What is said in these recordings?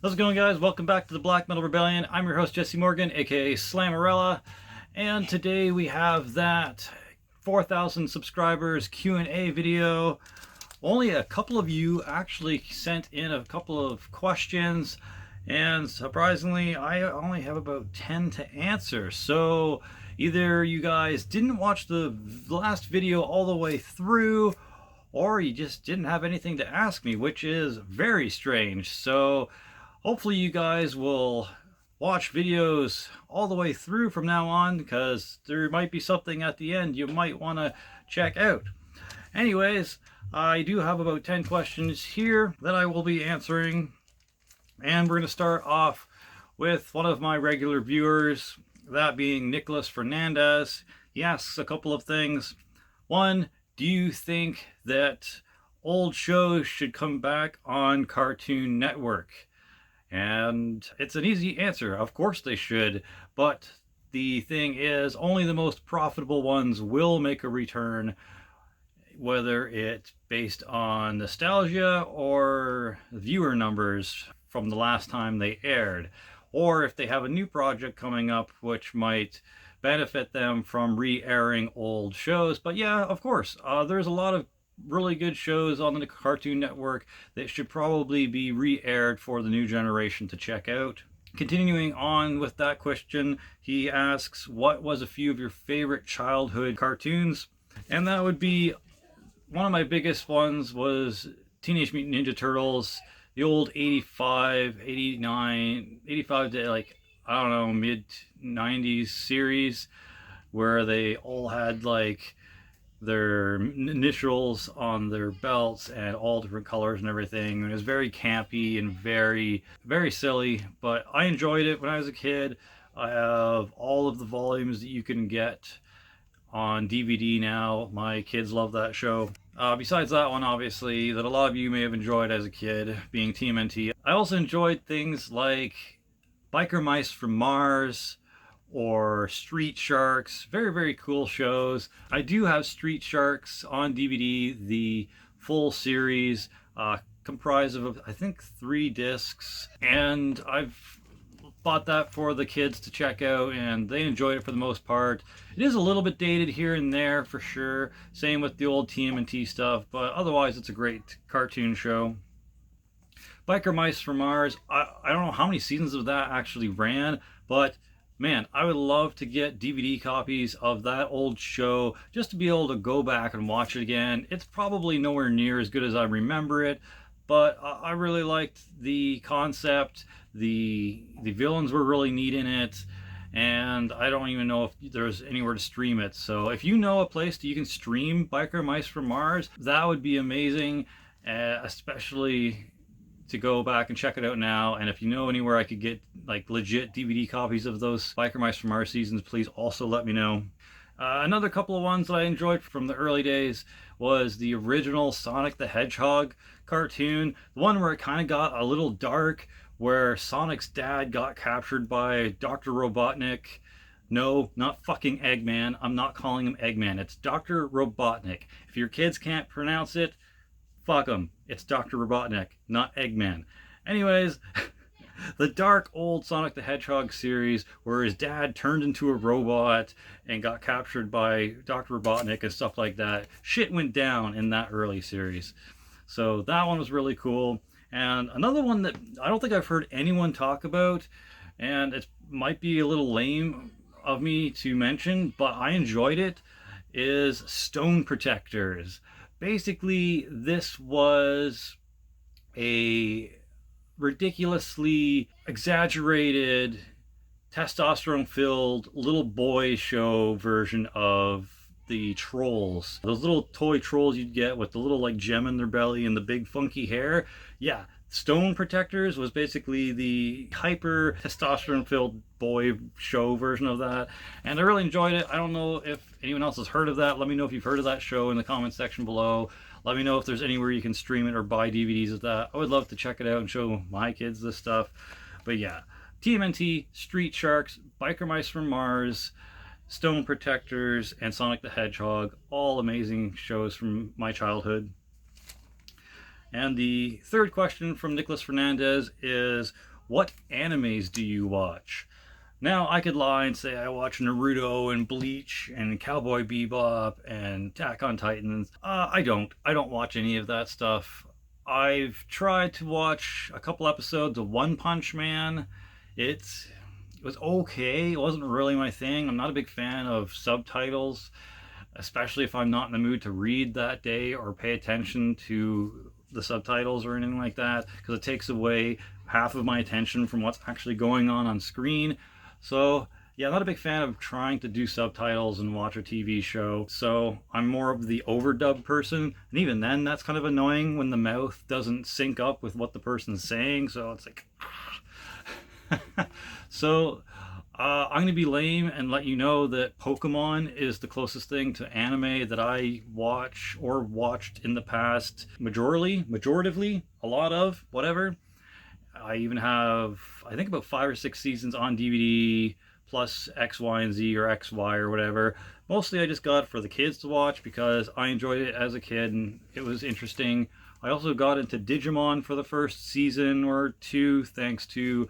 How's it going, guys? Welcome back to the Black Metal Rebellion. I'm your host, Jesse Morgan, aka Slammerella, and today we have that 4,000 subscribers Q&A video. Only a couple of you actually sent in a couple of questions, and surprisingly, I only have about 10 to answer. So either you guys didn't watch the last video all the way through, or you just didn't have anything to ask me, which is very strange. So hopefully you guys will watch videos all the way through from now on, because there might be something at the end you might want to check out. Anyways, I do have about 10 questions here that I will be answering, and we're going to start off with one of my regular viewers, that being Nicholas Fernandez. He asks a couple of things. One, do you think that old shows should come back on Cartoon Network? And it's an easy answer. Of course they should, but the thing is, only the most profitable ones will make a return, whether it's based on nostalgia or viewer numbers from the last time they aired, or if they have a new project coming up which might benefit them from re-airing old shows. But yeah, of course, there's a lot of really good shows on the Cartoon Network that should probably be re-aired for the new generation to check out. Continuing on with that question, he asks, what was a few of your favorite childhood cartoons? And that would be, one of my biggest ones was Teenage Mutant Ninja Turtles, the old 85, 89, 85 to like, I don't know, mid 90s series, where they all had like their initials on their belts and all different colors and everything. And it was very campy and very, very silly, but I enjoyed it when I was a kid. I have all of the volumes that you can get on DVD now. My kids love that show. Besides that one, obviously, that a lot of you may have enjoyed as a kid, being TMNT. I also enjoyed things like Biker Mice from Mars, or Street Sharks. Very, very cool shows. I do have Street Sharks on DVD, the full series, comprised of, I think, 3 discs. And I've bought that for the kids to check out, and they enjoyed it for the most part. It is a little bit dated here and there, for sure. Same with the old TMNT stuff, but otherwise it's a great cartoon show. Biker Mice from Mars, I don't know how many seasons of that actually ran, but man, I would love to get DVD copies of that old show just to be able to go back and watch it again. It's probably nowhere near as good as I remember it, but I really liked the concept. The villains were really neat in it, and I don't even know if there's anywhere to stream it. So if you know a place that you can stream Biker Mice from Mars, that would be amazing, especially to go back and check it out now. And if you know anywhere I could get like legit DVD copies of those Biker Mice from Mars seasons, please also let me know. Another couple of ones that I enjoyed from the early days was the original Sonic the Hedgehog cartoon, the one where it kind of got a little dark, where Sonic's dad got captured by Dr. Robotnik. No, not fucking Eggman. I'm not calling him Eggman. It's Dr. Robotnik. If your kids can't pronounce it, fuck them. It's Dr. Robotnik, not Eggman. Anyways, the dark old Sonic the Hedgehog series where his dad turned into a robot and got captured by Dr. Robotnik and stuff like that. Shit went down in that early series. So that one was really cool. And another one that I don't think I've heard anyone talk about, and it might be a little lame of me to mention, but I enjoyed it, is Stone Protectors. Basically, this was a ridiculously exaggerated, testosterone-filled little boy show version of the trolls. Those little toy trolls you'd get with the little like gem in their belly and the big funky hair. Yeah, Stone Protectors was basically the hyper testosterone-filled boy show version of that, and I really enjoyed it. I don't know if anyone else has heard of that. Let me know if you've heard of that show in the comment section below. Let me know if there's anywhere you can stream it or buy DVDs of that. I would love to check it out and show my kids this stuff. But yeah, TMNT, Street Sharks, Biker Mice from Mars, Stone Protectors, and Sonic the Hedgehog, all amazing shows from my childhood. And the third question from Nicholas Fernandez is, what animes do you watch? Now, I could lie and say I watch Naruto and Bleach and Cowboy Bebop and Attack on Titans. I don't. I don't watch any of that stuff. I've tried to watch a couple episodes of One Punch Man. It was okay. It wasn't really my thing. I'm not a big fan of subtitles, especially if I'm not in the mood to read that day or pay attention to the subtitles or anything like that, because it takes away half of my attention from what's actually going on screen. So yeah, I'm not a big fan of trying to do subtitles and watch a TV show. So I'm more of the overdub person. And even then, that's kind of annoying when the mouth doesn't sync up with what the person's saying. So it's like, so I'm going to be lame and let you know that Pokemon is the closest thing to anime that I watch or watched in the past. Majoritively, a lot of, whatever. I even have, I think, about 5 or 6 seasons on DVD, plus X, Y, and Z, or XY, or whatever. Mostly I just got for the kids to watch because I enjoyed it as a kid and it was interesting. I also got into Digimon for the first season or two, thanks to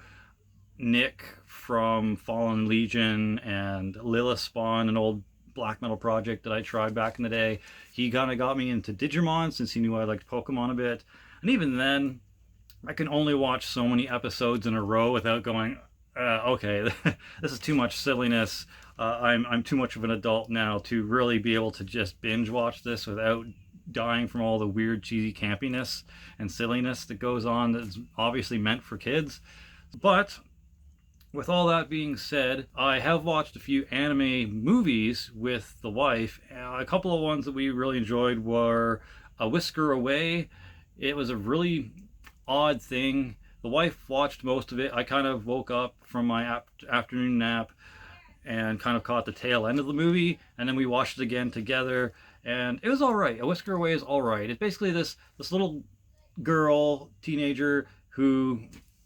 Nick from Fallen Legion and Lilith Spawn, an old black metal project that I tried back in the day. He kind of got me into Digimon since he knew I liked Pokemon a bit. And even then, I can only watch so many episodes in a row without going, okay, this is too much silliness. I'm too much of an adult now to really be able to just binge watch this without dying from all the weird, cheesy campiness and silliness that goes on that's obviously meant for kids. But with all that being said, I have watched a few anime movies with the wife. A couple of ones that we really enjoyed were A Whisker Away. It was a really odd thing. The wife watched most of it. I kind of woke up from my afternoon nap and kind of caught the tail end of the movie, and then we watched it again together, and it was all right. A Whisker Away is all right. It's basically this little girl, teenager, who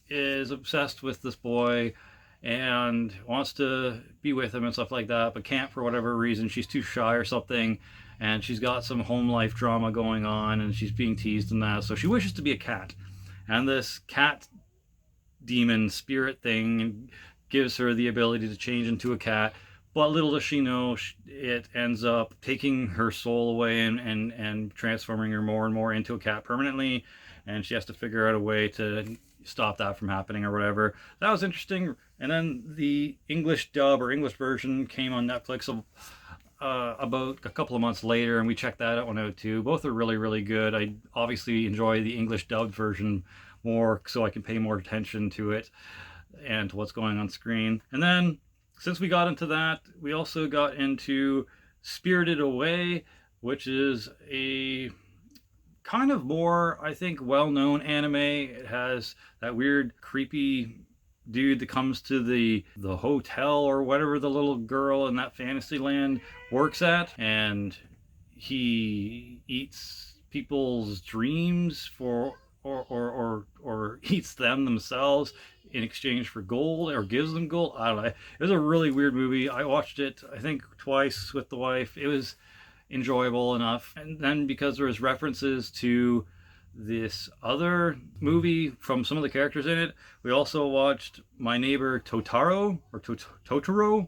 is obsessed with this boy and wants to be with him and stuff like that, but can't for whatever reason. She's too shy or something, and she's got some home life drama going on, and she's being teased and that, so she wishes to be a cat. And this cat demon spirit thing gives her the ability to change into a cat. But little does she know, it ends up taking her soul away and transforming her more and more into a cat permanently. And she has to figure out a way to stop that from happening or whatever. That was interesting. And then the English dub or English version came on Netflix about a couple of months later, and we checked that one out too. Both are really, really good. I obviously enjoy the English dubbed version more so I can pay more attention to it and to what's going on screen. And then since we got into that, we also got into Spirited Away, which is a kind of more, I think, well-known anime. It has that weird, creepy dude that comes to the hotel or whatever the little girl in that fantasy land works at, and he eats people's dreams for or eats them themselves in exchange for gold, or gives them gold. I don't know. It was a really weird movie. I watched it, I think, twice with the wife. It was enjoyable enough. And then because there was references to this other movie from some of the characters in it, we also watched My Neighbor Totaro, or Totoro.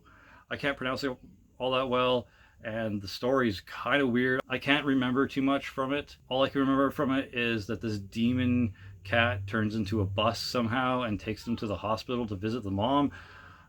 I can't pronounce it all that well, and the story's kind of weird. I can't remember too much from it. All I can remember from it is that this demon cat turns into a bus somehow and takes them to the hospital to visit the mom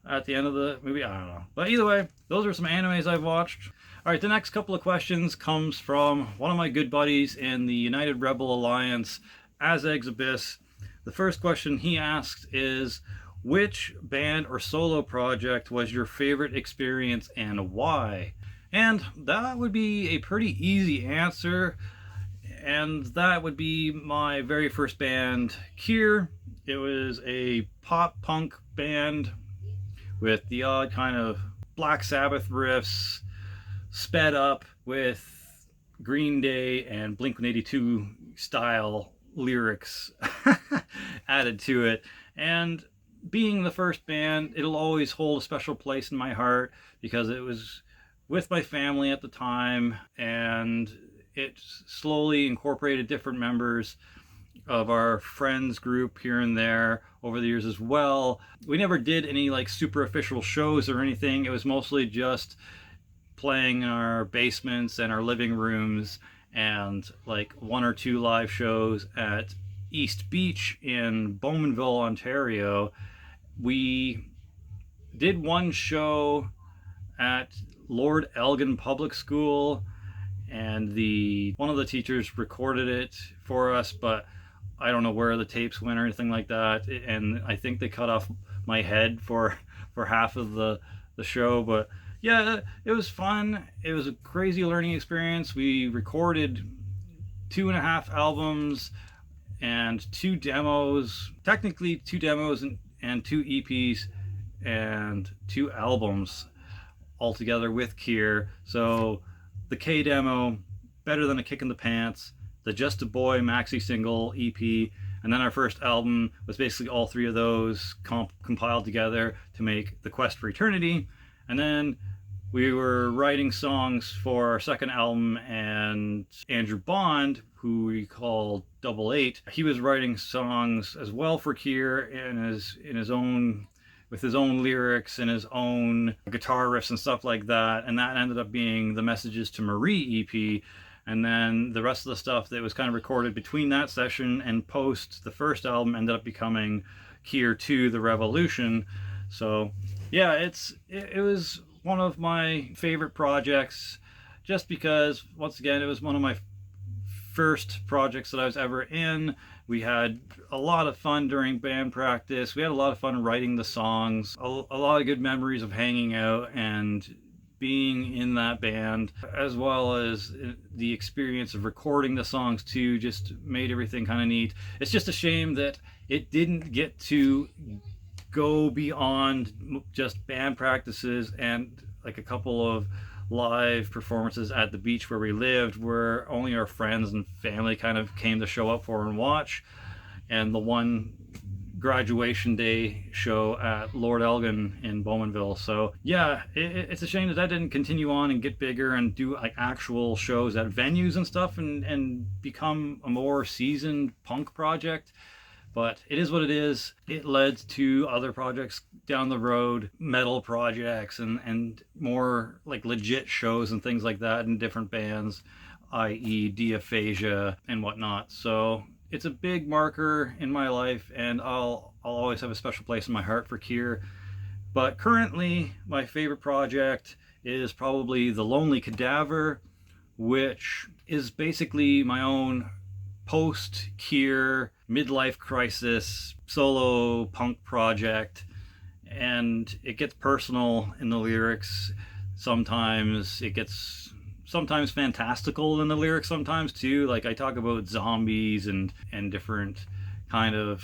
at the end of the movie. I don't know. But either way, those are some animes I've watched. All right, the next couple of questions comes from one of my good buddies in the United Rebel Alliance, Azeg's Abyss. The first question he asked is, which band or solo project was your favorite experience and why? And that would be a pretty easy answer, and that would be my very first band, Kier. It was a pop punk band with the odd kind of Black Sabbath riffs, sped up with Green Day and Blink-182 style lyrics added to it. And being the first band, it'll always hold a special place in my heart because it was with my family at the time, and it slowly incorporated different members of our friends group here and there over the years as well. We never did any like super official shows or anything. It was mostly just playing in our basements and our living rooms, and like 1 or 2 live shows at East Beach in Bowmanville, Ontario. We did one show at Lord Elgin Public School, and one of the teachers recorded it for us, but I don't know where the tapes went or anything like that. And I think they cut off my head for half of the show. But yeah, it was fun. It was a crazy learning experience. We recorded 2.5 albums and 2 demos, technically 2 demos and 2 EPs and 2 albums altogether with Kier. So the K demo, Better Than a Kick in the Pants, the Just a Boy maxi single EP, and then our first album was basically all 3 of those compiled together to make The Quest for Eternity. And then we were writing songs for our second album, and Andrew Bond, who we called Double Eight, he was writing songs as well for Kier in his own, with his own lyrics and his own guitar riffs and stuff like that. And that ended up being the Messages to Marie EP. And then the rest of the stuff that was kind of recorded between that session and post the first album ended up becoming Kier 2, The Revolution. So yeah, it was one of my favorite projects, just because, once again, it was one of my first projects that I was ever in. We had a lot of fun during band practice. We had a lot of fun writing the songs, a lot of good memories of hanging out and being in that band, as well as the experience of recording the songs too, just made everything kind of neat. It's just a shame that it didn't get to go beyond just band practices and like a couple of live performances at the beach where we lived, where only our friends and family kind of came to show up for and watch, and the one graduation day show at Lord Elgin in Bowmanville. So yeah, it's a shame that didn't continue on and get bigger and do like actual shows at venues and stuff, and become a more seasoned punk project. But it is what it is. It led to other projects down the road, metal projects and more like legit shows and things like that in different bands, i.e. Diaphasia and whatnot. So it's a big marker in my life, and I'll always have a special place in my heart for Kier. But currently, my favorite project is probably The Lonely Cadaver, which is basically my own post-Kier midlife crisis solo punk project. And it gets personal in the lyrics. Sometimes it gets fantastical in the lyrics sometimes too. Like I talk about zombies and different kind of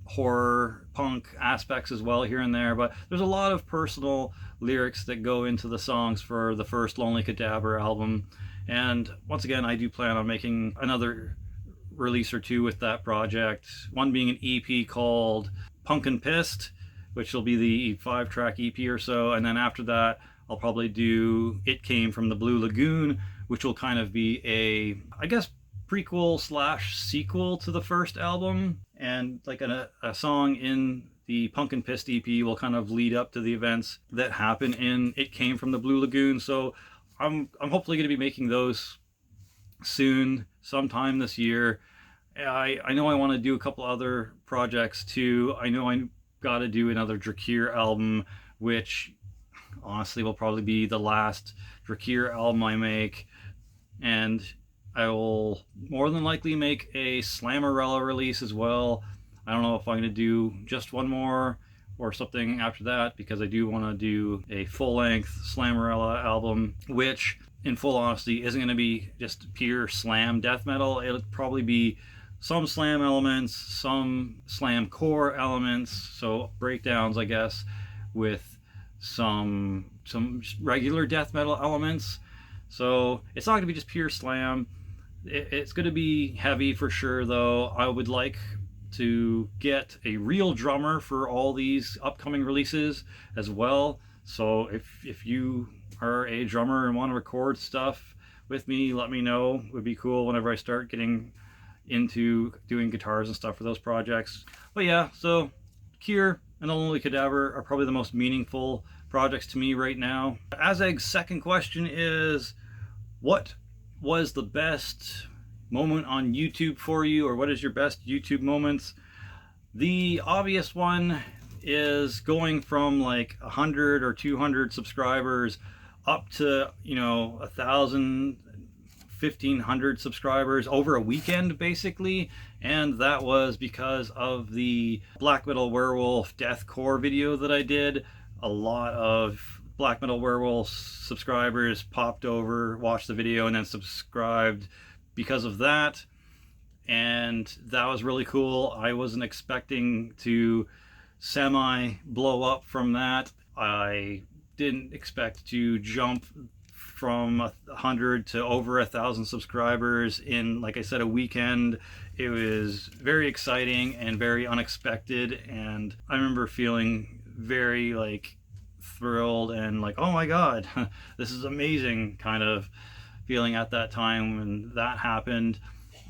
horror punk aspects as well here and there, but there's a lot of personal lyrics that go into the songs for the first Lonely Cadaver album. And once again, I do plan on making another release or 2 with that project, one being an EP called Punkin' Pissed, which will be the 5-track EP or so, and then after that I'll probably do It Came from the Blue Lagoon, which will kind of be a, I guess, prequel / sequel to the first album. And like a song in the Punkin' Pissed EP will kind of lead up to the events that happen in It Came from the Blue Lagoon. So I'm hopefully going to be making those soon, sometime this year. I know I want to do a couple other projects too. I know I got to do another Drakir album, which honestly will probably be the last Drakir album I make, and I will more than likely make a Slammerella release as well. I don't know if I'm going to do just one more or something after that, because I do want to do a full-length Slammerella album, which in full honesty isn't going to be just pure slam death metal. It'll probably be some slam elements, some slam core elements, so breakdowns I guess, with some regular death metal elements. So it's not going to be just pure slam. It's going to be heavy for sure though. I would like to get a real drummer for all these upcoming releases as well. So if you are a drummer and want to record stuff with me, let me know. It would be cool whenever I start getting into doing guitars and stuff for those projects. But yeah, so Cure and The Lonely Cadaver are probably the most meaningful projects to me right now. Azeg's second question is, what was the best moment on YouTube for you, or what is your best YouTube moments? The obvious one is going from like 100 or 200 subscribers up to, 1,000, 1,500 subscribers over a weekend, basically. And that was because of the Black Metal Werewolf Deathcore video that I did. A lot of Black Metal Werewolf subscribers popped over, watched the video, and then subscribed because of that. And that was really cool. I wasn't expecting to semi blow up from that. I didn't expect to jump from 100 to over 1,000 subscribers in, like I said, a weekend. It was very exciting and very unexpected, and I remember feeling very like thrilled and like, oh my god, this is amazing kind of feeling at that time when that happened.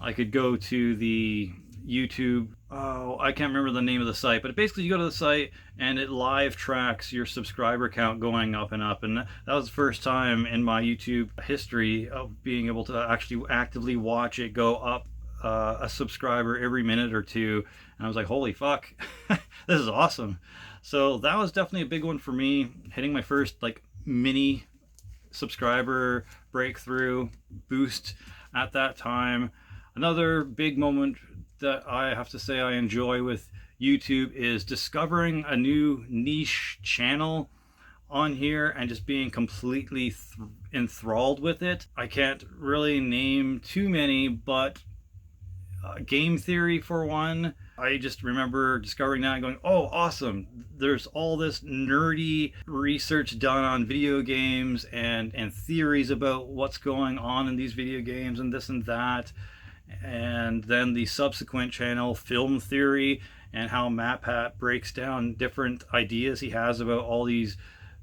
I could go to the YouTube, oh, I can't remember the name of the site, but basically you go to the site and it live tracks your subscriber count going up and up. And that was the first time in my YouTube history of being able to actually actively watch it go up a subscriber every minute or two. And I was like, holy fuck, this is awesome. So that was definitely a big one for me, hitting my first like mini subscriber breakthrough boost at that time. Another big moment that I have to say I enjoy with YouTube is discovering a new niche channel on here and just being completely enthralled with it. I can't really name too many, but Game Theory for one. I just remember discovering that and going, oh, awesome. There's all this nerdy research done on video games and theories about what's going on in these video games and this and that. And then the subsequent channel, Film Theory, and how MatPat breaks down different ideas he has about all these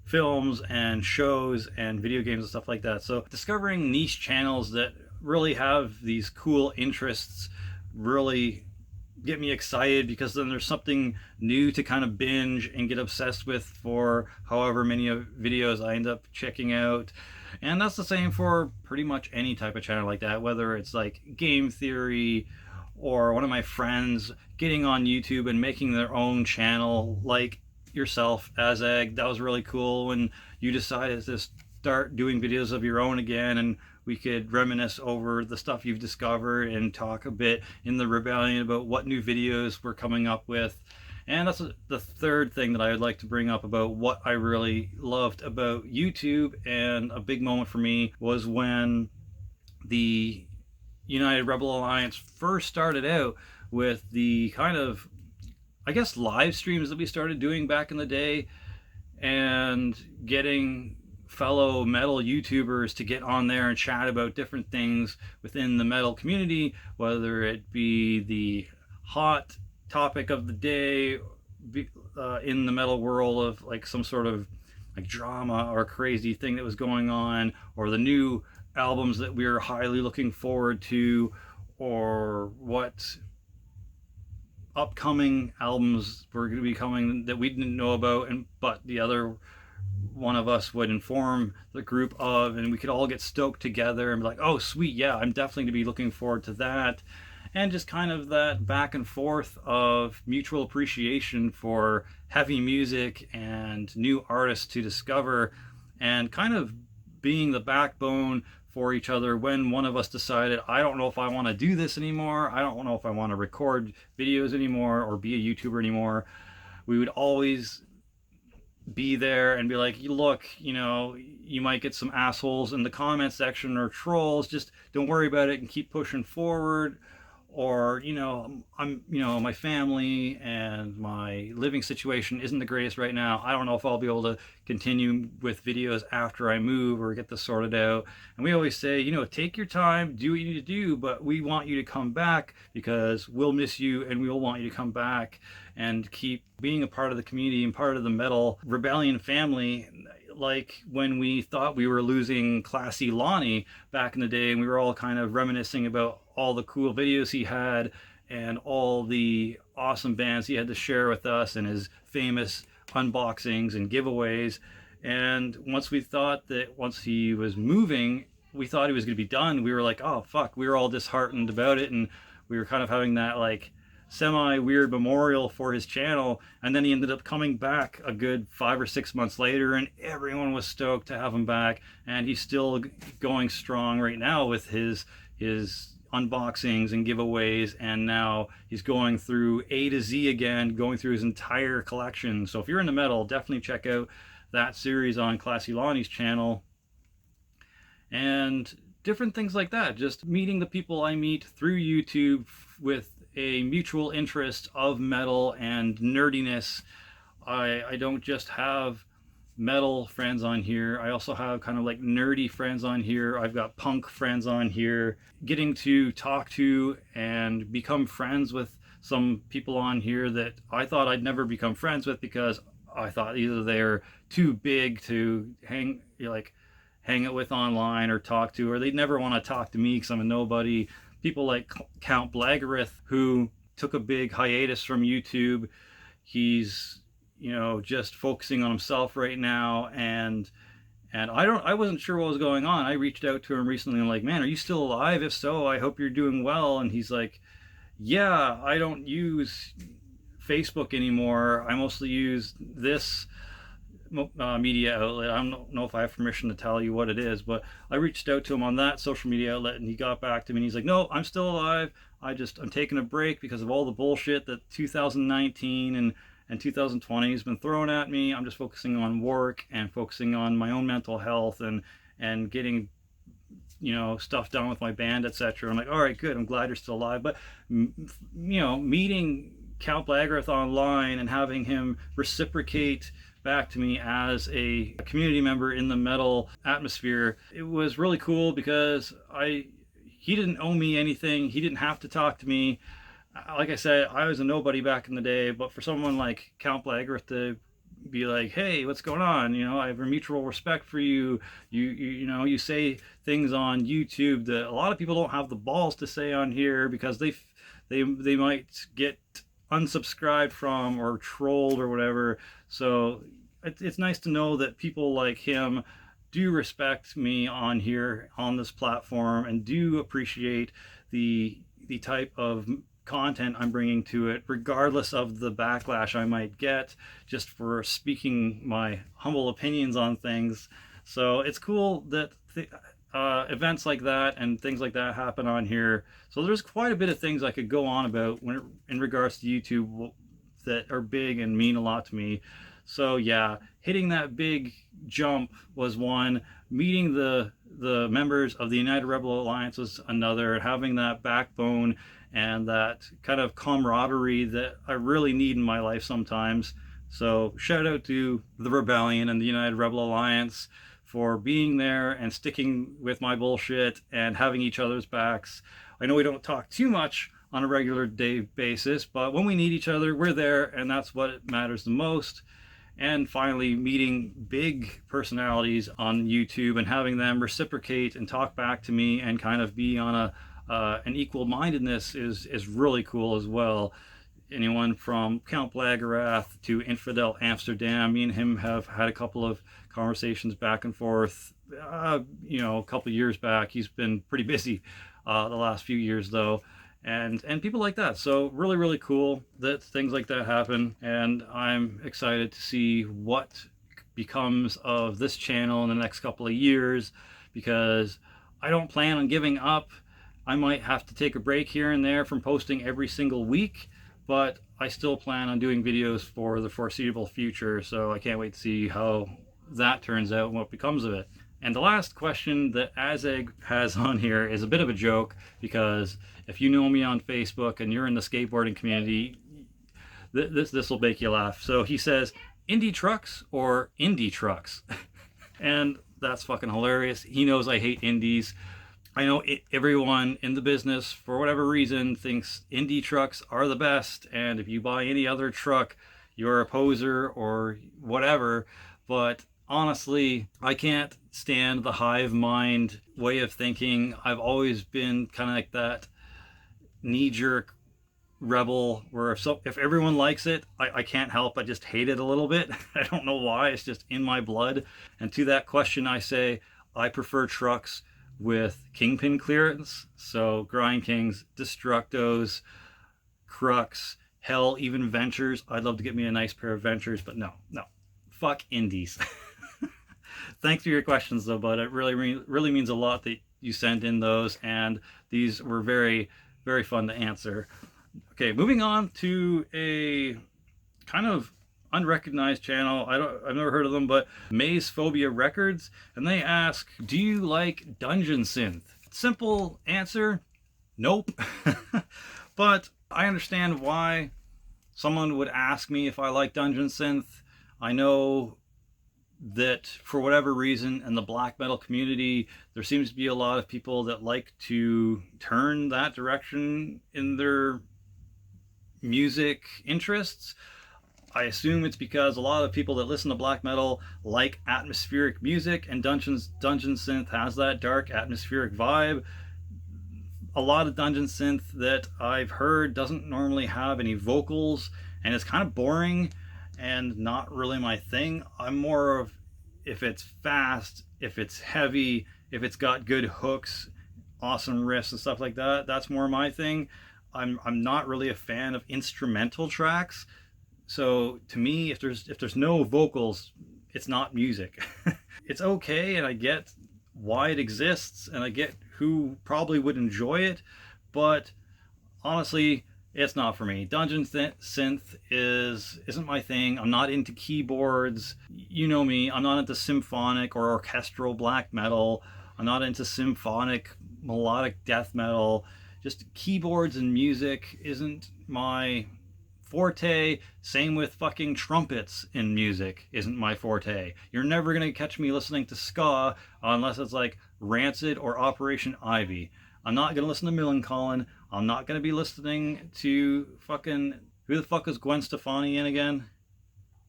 films and shows and video games and stuff like that. So discovering niche channels that really have these cool interests really get me excited, because then there's something new to kind of binge and get obsessed with for however many videos I end up checking out. And that's the same for pretty much any type of channel like that, whether it's like Game Theory or one of my friends getting on YouTube and making their own channel, like yourself, Azeg. That was really cool when you decided to start doing videos of your own again, and we could reminisce over the stuff you've discovered and talk a bit in the Rebellion about what new videos we're coming up with. And that's the third thing that I would like to bring up about what I really loved about YouTube. And a big moment for me was when the United Rebel Alliance first started out with the kind of, I guess, live streams that we started doing back in the day, and getting fellow metal YouTubers to get on there and chat about different things within the metal community, whether it be the hot topic of the day in the metal world of like some sort of like drama or crazy thing that was going on, or the new albums that we were highly looking forward to, or what upcoming albums were going to be coming that we didn't know about, and but the other one of us would inform the group of, and we could all get stoked together and be like, oh sweet, yeah, I'm definitely going to be looking forward to that. And just kind of that back and forth of mutual appreciation for heavy music and new artists to discover, and kind of being the backbone for each other when one of us decided, I don't know if I want to do this anymore, I don't know if I want to record videos anymore or be a YouTuber anymore. We would always be there and be like, look, you might get some assholes in the comment section or trolls, just don't worry about it and keep pushing forward. Or my family and my living situation isn't the greatest right now. I don't know if I'll be able to continue with videos after I move or get this sorted out. And we always say, take your time, do what you need to do, but we want you to come back, because we'll miss you and we'll want you to come back and keep being a part of the community and part of the Metal Rebellion family. Like when we thought we were losing Classy Lonnie back in the day, and we were all kind of reminiscing about all the cool videos he had and all the awesome bands he had to share with us and his famous unboxings and giveaways. And once he was moving, we thought he was going to be done. We were like, oh fuck, we were all disheartened about it, and we were kind of having that like semi weird memorial for his channel. And then he ended up coming back a good 5 or 6 months later, and everyone was stoked to have him back. And he's still going strong right now with his unboxings and giveaways, and now he's going through A to Z again, going through his entire collection. So if you're into metal, definitely check out that series on Classy Lonnie's channel. And different things like that, just meeting the people I meet through YouTube with a mutual interest of metal and nerdiness. I don't just have metal friends on here, I also have kind of like nerdy friends on here. I've got punk friends on here. Getting to talk to and become friends with some people on here that I thought I'd never become friends with, because I thought either they're too big to hang it with online or talk to, or they'd never want to talk to me because I'm a nobody. People like Count Blaggerith, who took a big hiatus from YouTube. He's, just focusing on himself right now, and I wasn't sure what was going on. I reached out to him recently and like, man, are you still alive? If so, I hope you're doing well. And he's like, yeah, I don't use Facebook anymore. I mostly use this media outlet. I don't know if I have permission to tell you what it is, but I reached out to him on that social media outlet, and he got back to me and he's like, no, I'm still alive. I'm taking a break because of all the bullshit that 2019 and 2020 has been thrown at me. I'm just focusing on work and focusing on my own mental health and getting stuff done with my band, etc. I'm like, all right, good, I'm glad you're still alive. But meeting Count Blaggerith online and having him reciprocate back to me as a community member in the metal atmosphere, it was really cool, because he didn't owe me anything. He didn't have to talk to me. Like I said, I was a nobody back in the day, but for someone like Count Blaggerith to be like, hey, what's going on? I have a mutual respect for you. You say things on YouTube that a lot of people don't have the balls to say on here, because they might get unsubscribed from or trolled or whatever. So it's nice to know that people like him do respect me on here, on this platform, and do appreciate the type of content I'm bringing to it, regardless of the backlash I might get just for speaking my humble opinions on things. So it's cool that events like that and things like that happen on here. So there's quite a bit of things I could go on about in regards to YouTube that are big and mean a lot to me. So yeah, hitting that big jump was one. Meeting the members of the United Rebel Alliance was another. Having that backbone and that kind of camaraderie that I really need in my life sometimes. So shout out to the Rebellion and the United Rebel Alliance for being there and sticking with my bullshit and having each other's backs. I know we don't talk too much on a regular day basis, but when we need each other, we're there, and that's what matters the most. And finally, meeting big personalities on YouTube and having them reciprocate and talk back to me and kind of be on an equal-mindedness is really cool as well. Anyone from Count Blaggerith to Infidel Amsterdam, me and him have had a couple of conversations back and forth. A couple of years back. He's been pretty busy the last few years though. And people like that. So really, really cool that things like that happen, and I'm excited to see what becomes of this channel in the next couple of years, because I don't plan on giving up. I might have to take a break here and there from posting every single week, but I still plan on doing videos for the foreseeable future, so I can't wait to see how that turns out and what becomes of it. And the last question that Azeg has on here is a bit of a joke, because if you know me on Facebook and you're in the skateboarding community, this will make you laugh. So he says, indie trucks or indie trucks? And that's fucking hilarious. He knows I hate indies. I know everyone in the business, for whatever reason, thinks indie trucks are the best, and if you buy any other truck, you're a poser or whatever. But honestly, I can't stand the hive mind way of thinking. I've always been kind of like that knee-jerk rebel where if everyone likes it, I can't help but just hate it a little bit. I don't know why, it's just in my blood. And to that question I say I prefer trucks with kingpin clearance, so Grind Kings, Destructos, Crux, hell, even Ventures. I'd love to get me a nice pair of Ventures, but no, fuck indies. Thanks for your questions though, bud. It really means a lot that you sent in those, and these were very, very fun to answer. Okay, moving on to a kind of unrecognized channel. I've never heard of them, but Maze Phobia Records, and they ask, do you like dungeon synth? Simple answer, nope. But I understand why someone would ask me if I like dungeon synth. I know that for whatever reason in the black metal community, there seems to be a lot of people that like to turn that direction in their music interests. I assume it's because a lot of people that listen to black metal like atmospheric music, and dungeon synth has that dark atmospheric vibe. A lot of dungeon synth that I've heard doesn't normally have any vocals, and it's kind of boring and not really my thing. I'm more of, if it's fast, if it's heavy, if it's got good hooks, awesome riffs and stuff like that, that's more my thing. I'm not really a fan of instrumental tracks. So to me, if there's no vocals, it's not music. It's okay, and I get why it exists, and I get who probably would enjoy it, but honestly, it's not for me. Dungeon synth isn't my thing. I'm not into keyboards. You know me, I'm not into symphonic or orchestral black metal. I'm not into symphonic melodic death metal. Just keyboards and music isn't my forte. Same with fucking trumpets in music isn't my forte. You're never gonna catch me listening to ska unless it's like Rancid or Operation Ivy. I'm not gonna listen to Millencolin. I'm not gonna be listening to fucking, who the fuck is Gwen Stefani in again?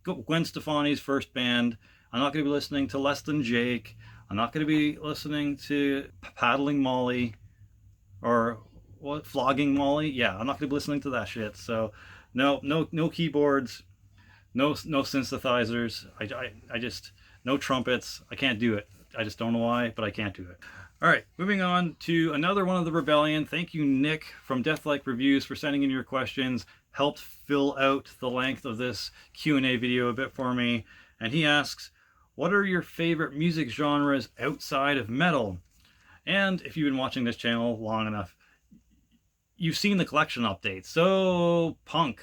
Gwen Stefani's first band. I'm not gonna be listening to Less Than Jake. I'm not gonna be listening to Paddling Molly, or what, Flogging Molly. Yeah, I'm not gonna be listening to that shit. So no keyboards, no synthesizers. I just, no trumpets. I can't do it. I just don't know why, but I can't do it. All right, moving on to another one of the Rebellion. Thank you, Nick from Deathlike Reviews, for sending in your questions. Helped fill out the length of this Q&A video a bit for me. And he asks, what are your favorite music genres outside of metal? And if you've been watching this channel long enough, you've seen the collection updates. So punk,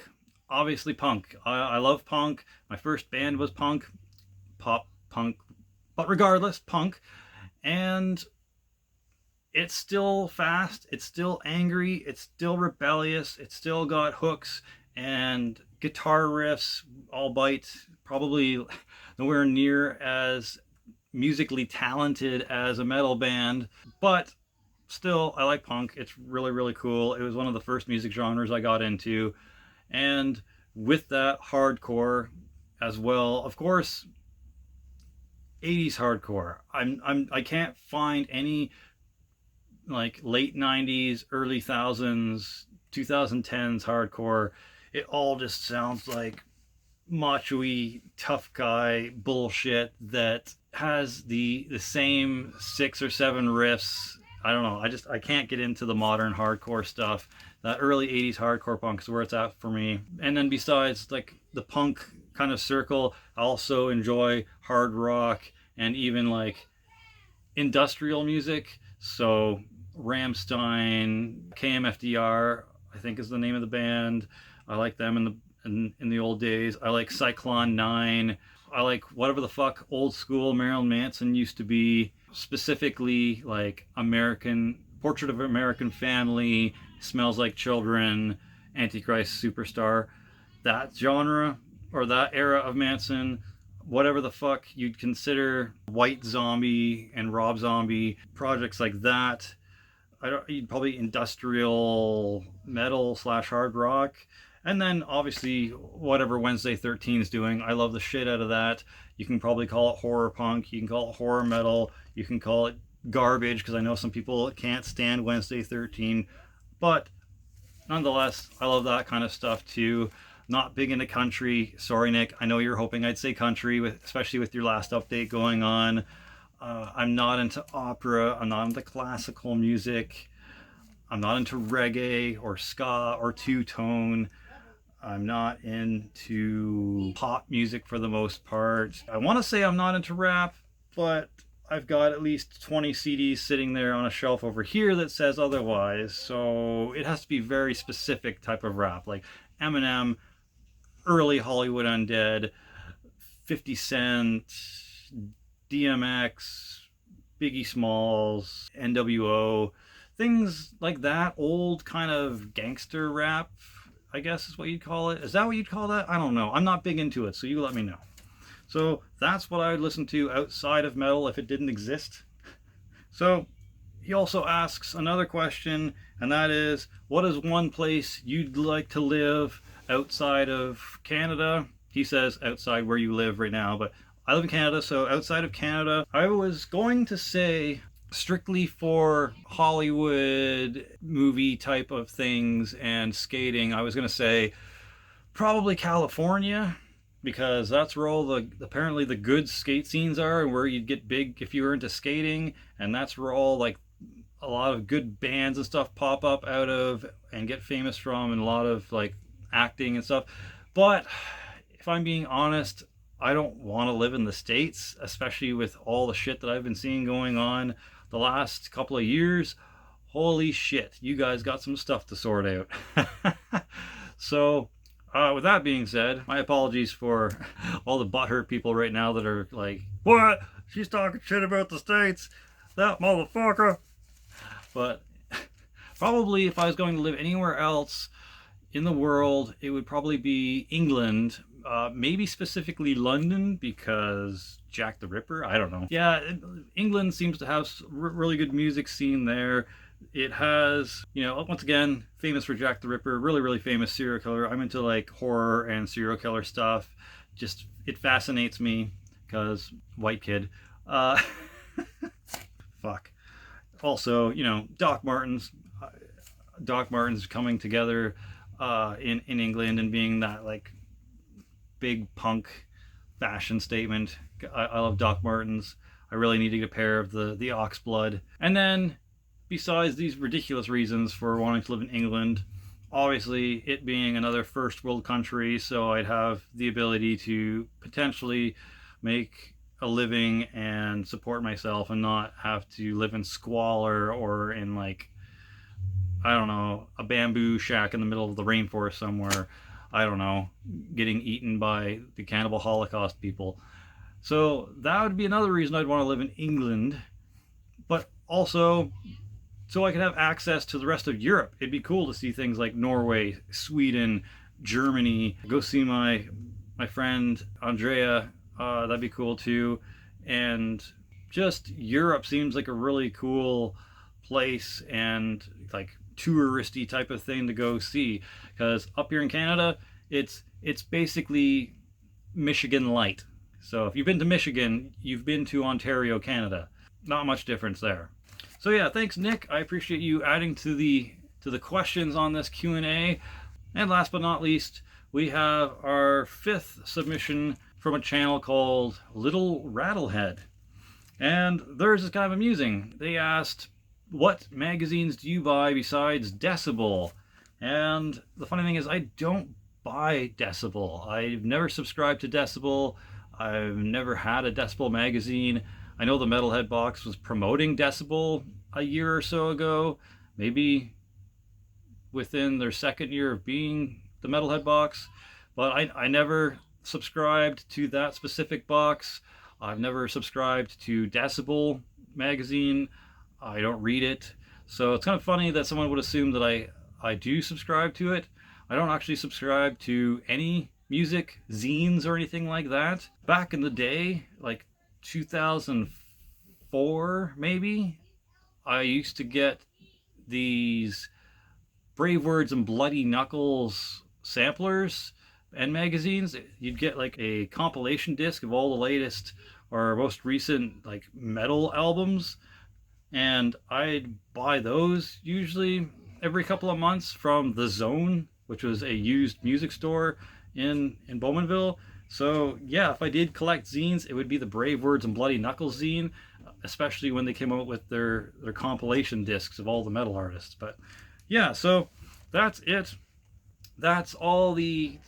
obviously punk. I love punk. My first band was punk, pop punk, but regardless, punk. And it's still fast, it's still angry, it's still rebellious, it's still got hooks and guitar riffs, albeit probably nowhere near as musically talented as a metal band, but still, I like punk. It's really, really cool. It was one of the first music genres I got into. And with that, hardcore as well. Of course, 80s hardcore. I can't find any like late 90s, early 2000s, 2010s hardcore. It all just sounds like macho-y, tough guy bullshit that has the same 6 or 7 riffs. I don't know. I can't get into the modern hardcore stuff. That early 80s hardcore punk is where it's at for me. And then besides like the punk kind of circle, I also enjoy hard rock and even like industrial music. So Rammstein, KMFDR, I think is the name of the band. I like them in the old days. I like Cyclone 9. I like whatever the fuck old school Marilyn Manson used to be, specifically like American, Portrait of an American Family, Smells Like Children, Antichrist Superstar. That genre or that era of Manson, whatever the fuck you'd consider White Zombie and Rob Zombie, projects like that. You'd probably industrial metal / hard rock. And then obviously whatever Wednesday 13 is doing, I love the shit out of that. You can probably call it horror punk, you can call it horror metal, you can call it garbage, because I know some people can't stand Wednesday 13, but nonetheless, I love that kind of stuff too. Not big into country. Sorry, Nick. I know you're hoping I'd say country, especially with your last update going on. I'm not into opera. I'm not into classical music. I'm not into reggae or ska or two-tone. I'm not into pop music for the most part. I want to say I'm not into rap, but I've got at least 20 CDs sitting there on a shelf over here that says otherwise. So it has to be very specific type of rap, like Eminem, early Hollywood Undead, 50 Cent, DMX, Biggie Smalls, NWO, things like that. Old kind of gangster rap, I guess is what you'd call it. Is that what you'd call that? I don't know. I'm not big into it, so you let me know. So that's what I would listen to outside of metal if it didn't exist. So he also asks another question, and that is, what is one place you'd like to live outside of Canada? He says outside where you live right now, but I live in Canada, so outside of Canada, I was going to say strictly for Hollywood movie type of things and skating, I was going to say probably California, because that's where all the apparently the good skate scenes are, and where you'd get big if you were into skating, and that's where all like a lot of good bands and stuff pop up out of and get famous from, and a lot of like acting and stuff. But if I'm being honest, I don't want to live in the States, especially with all the shit that I've been seeing going on the last couple of years. Holy shit, you guys got some stuff to sort out. So with that being said, my apologies for all the butthurt people right now that are like, what? She's talking shit about the States, that motherfucker. But probably if I was going to live anywhere else in the world, it would probably be England. Maybe specifically London, because Jack the Ripper, I don't know. Yeah, England seems to have really good music scene there. It has, you know, once again, famous for Jack the Ripper, really, really famous serial killer. I'm into like horror and serial killer stuff. Just, it fascinates me, because white kid. Fuck. Also, you know, Doc Martens coming together in England and being that like big punk fashion statement. I love Doc Martens. I really need to get a pair of the Oxblood. And then, besides these ridiculous reasons for wanting to live in England, obviously it being another first world country, so I'd have the ability to potentially make a living and support myself and not have to live in squalor or in like, I don't know, a bamboo shack in the middle of the rainforest somewhere. I don't know, getting eaten by the cannibal Holocaust people. So that would be another reason I'd want to live in England. But also, so I could have access to the rest of Europe. It'd be cool to see things like Norway, Sweden, Germany. Go see my friend Andrea. That'd be cool too. And just Europe seems like a really cool place and like touristy type of thing to go see, because up here in Canada it's basically Michigan light. So if you've been to Michigan, you've been to Ontario, Canada. Not much difference there. So yeah, thanks Nick, I appreciate you adding to the questions on this Q&A. And last but not least, we have our 5th submission from a channel called Little Rattlehead, and theirs is kind of amusing. They asked, what magazines do you buy besides Decibel? And the funny thing is, I don't buy Decibel. I've never subscribed to Decibel. I've never had a Decibel magazine. I know the Metalhead box was promoting Decibel a year or so ago, maybe within their 2nd year of being the Metalhead box, but I never subscribed to that specific box. I've never subscribed to Decibel magazine. I don't read it. So it's kind of funny that someone would assume that I do subscribe to it. I don't actually subscribe to any music zines or anything like that. Back in the day, like 2004 maybe, I used to get these Brave Words and Bloody Knuckles samplers and magazines. You'd get like a compilation disc of all the latest or most recent like metal albums, and I'd buy those usually every couple of months from The Zone, which was a used music store in Bowmanville. So yeah, if I did collect zines, it would be the Brave Words and Bloody Knuckles zine, especially when they came out with their compilation discs of all the metal artists. But yeah, so that's it. That's all the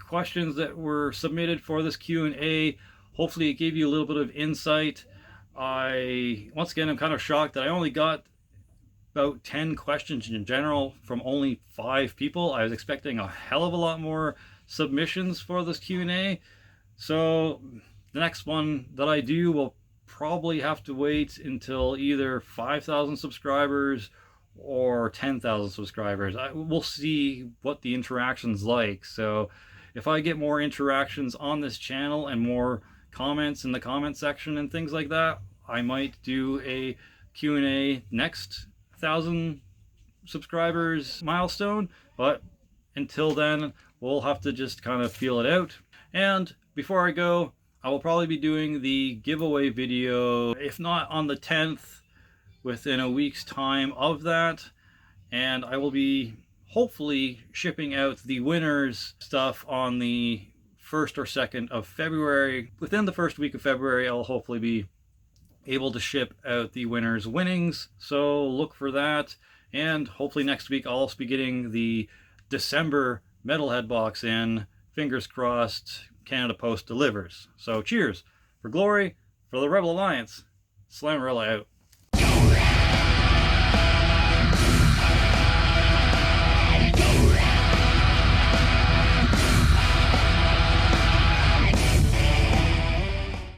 questions that were submitted for this Q&A. Hopefully it gave you a little bit of insight. Once again, I'm kind of shocked that I only got about 10 questions in general from only 5 people. I was expecting a hell of a lot more submissions for this Q&A. So the next one that I do will probably have to wait until either 5,000 subscribers or 10,000 subscribers. We'll see what the interaction's like. So if I get more interactions on this channel and more comments in the comment section and things like that, I might do a Q&A next 1,000 subscribers milestone. But until then, we'll have to just kind of feel it out. And before I go, I will probably be doing the giveaway video, if not on the 10th, within a week's time of that. And I will be hopefully shipping out the winners stuff on the 1st or 2nd of February. Within the first week of February, I'll hopefully be able to ship out the winners' winnings. So look for that. And hopefully next week I'll also be getting the December Metalhead box in. Fingers crossed, Canada Post delivers. So cheers for glory, for the Rebel Alliance. Slammerella out.